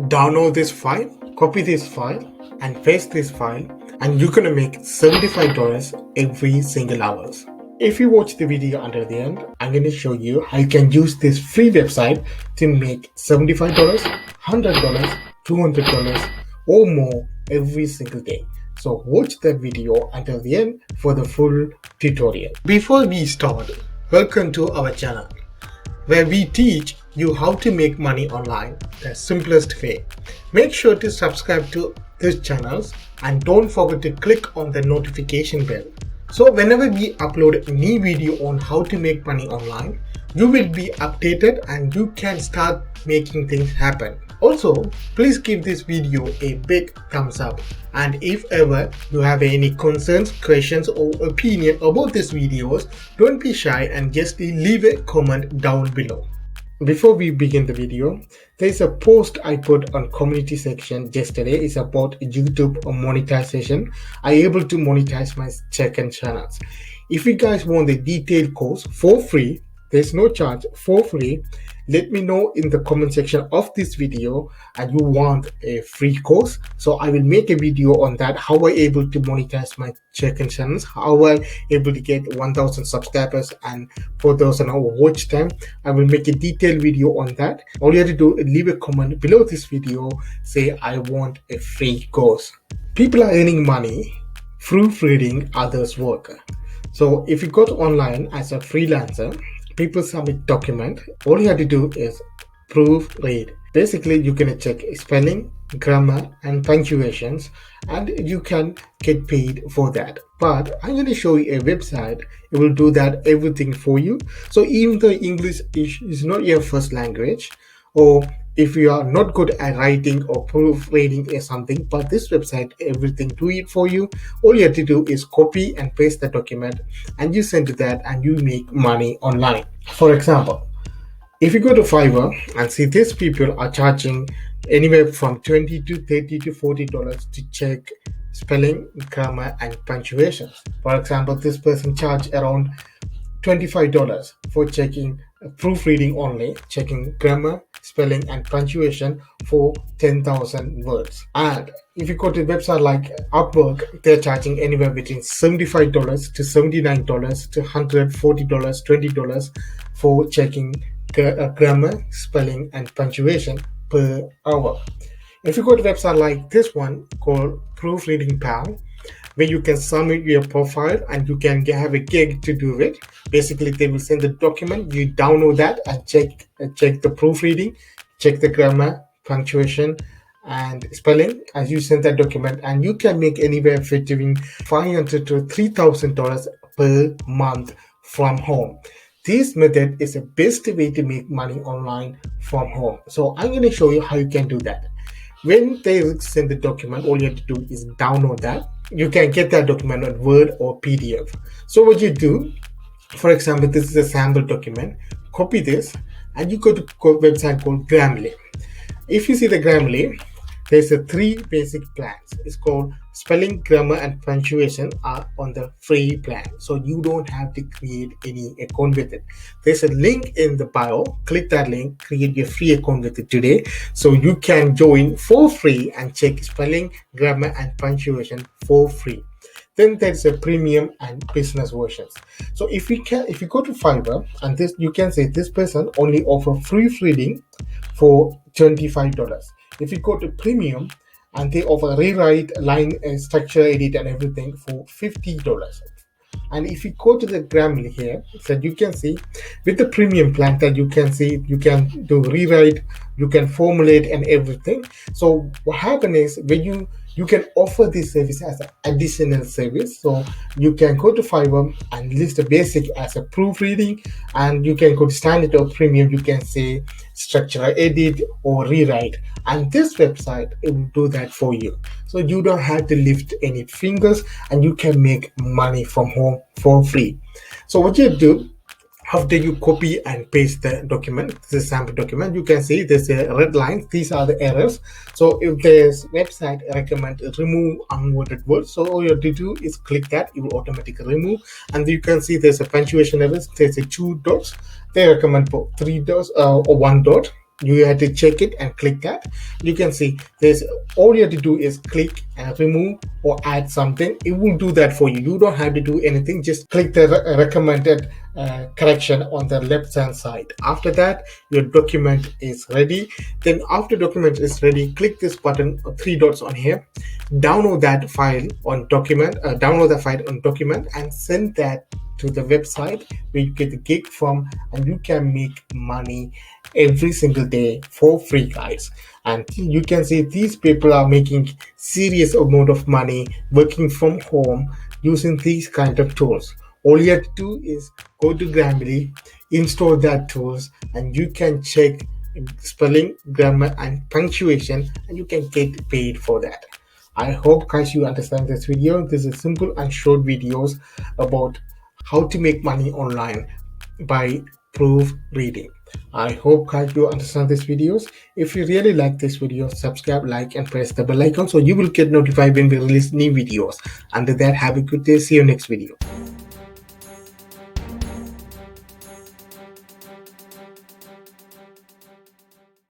Download this file, copy this file, and paste this file, and you're gonna make $75 every single hour. If you watch the video until the end, I'm gonna show you how you can use this free website to make $75, $100, $200, or more every single day. So watch that video until the end for the full tutorial. Before we start, welcome to our channel, where we teach you how to make money online the simplest way. Make sure to subscribe to this channel and don't forget to click on the notification bell. So whenever we upload a new video on how to make money online, you will be updated and you can start making things happen. Also, please give this video a big thumbs up, and if ever you have any concerns, questions or opinion about these videos, don't be shy and just leave a comment down below. Before we begin the video, there is a post I put on community section yesterday. It's about YouTube monetization. I able to monetize my second channels. If you guys want the detailed course for free, there's no charge, for free, let me know in the comment section of this video and you want a free course. So I will make a video on that, how I able to monetize my second channels, how I able to get 1,000 subscribers and 4,000 hour watch time. I will make a detailed video on that. All you have to do is leave a comment below this video, say I want a free course. People are earning money proofreading others' work. So if you go to online as a freelancer, people submit document, all you have to do is proofread. Basically, you're gonna check spelling, grammar, and punctuations, and you can get paid for that. But I'm gonna show you a website. It will do that everything for you. So even though English is not your first language, or if you are not good at writing or proofreading or something, but this website everything do it for you. All you have to do is copy and paste the document and you send that and you make money online. For example, if you go to Fiverr and see these people are charging anywhere from $20 to $30 to $40 to check spelling, grammar, and punctuations. For example, this person charged around $25 for checking proofreading only, checking grammar, spelling, and punctuation for 10,000 words. And if you go to a website like Upwork, they're charging anywhere between $75 to $79 to $140, $20 for checking grammar, spelling, and punctuation per hour. If you go to a website like this one called Proofreading Pal, where you can submit your profile and you can have a gig to do it. Basically, they will send the document, you download that and check the proofreading, check the grammar, punctuation, and spelling as you send that document, and you can make anywhere between $500 to $3,000 per month from home. This method is the best way to make money online from home. So I'm going to show you how you can do that. When they send the document, all you have to do is download that. You can get that document on Word or PDF. So what you do, for example, this is a sample document. Copy this and you go to a website called Grammarly. If you see the Grammarly, there's a 3 basic plans. It's called spelling, grammar, and punctuation are on the free plan. So you don't have to create any account with it. There's a link in the bio. Click that link, create your free account with it today. So you can join for free and check spelling, grammar, and punctuation for free. Then there's a premium and business versions. So if you go to Fiverr and this, you can say this person only offer proofreading for $25. If you go to premium and they offer rewrite, line structure, edit, and everything for $50. And if you go to the Grammarly here, so you can see with the premium plan that you can see you can do rewrite, you can formulate and everything. So what happens is when you can offer this service as an additional service. So you can go to Fiverr and list the basic as a proofreading, and you can go to standard or premium. You can say structure, edit, or rewrite, and this website it will do that for you. So you don't have to lift any fingers, and you can make money from home for free. So what you do, after you copy and paste the document, this is a sample document, you can see there's a red line. These are the errors. So if this website recommend remove unwanted words, so all you have to do is click that, it will automatically remove. And you can see there's a punctuation errors, there's a 2 dots. They recommend for 3 dots or 1 dot. you have to check it and click that. You can see there's all you have to do is click and remove or add something. It will do that for you. You don't have to do anything. Just click the recommended correction on the left hand side. After that, your document is ready. Then after document is ready, click this button, three dots on here, download that file on document, and send that to the website where you get the gig from, and you can make money every single day for free, guys. And you can see these people are making serious amount of money working from home using these kind of tools. All you have to do is go to Grammarly, install that tools, and you can check spelling, grammar, and punctuation, and you can get paid for that. I hope, guys, you understand this video. This is simple and short videos about how to make money online by proofreading. I hope, guys, you understand these videos. If you really like this video, subscribe, like, and press the bell icon so you will get notified when we release new videos. Until that, have a good day. See you next video.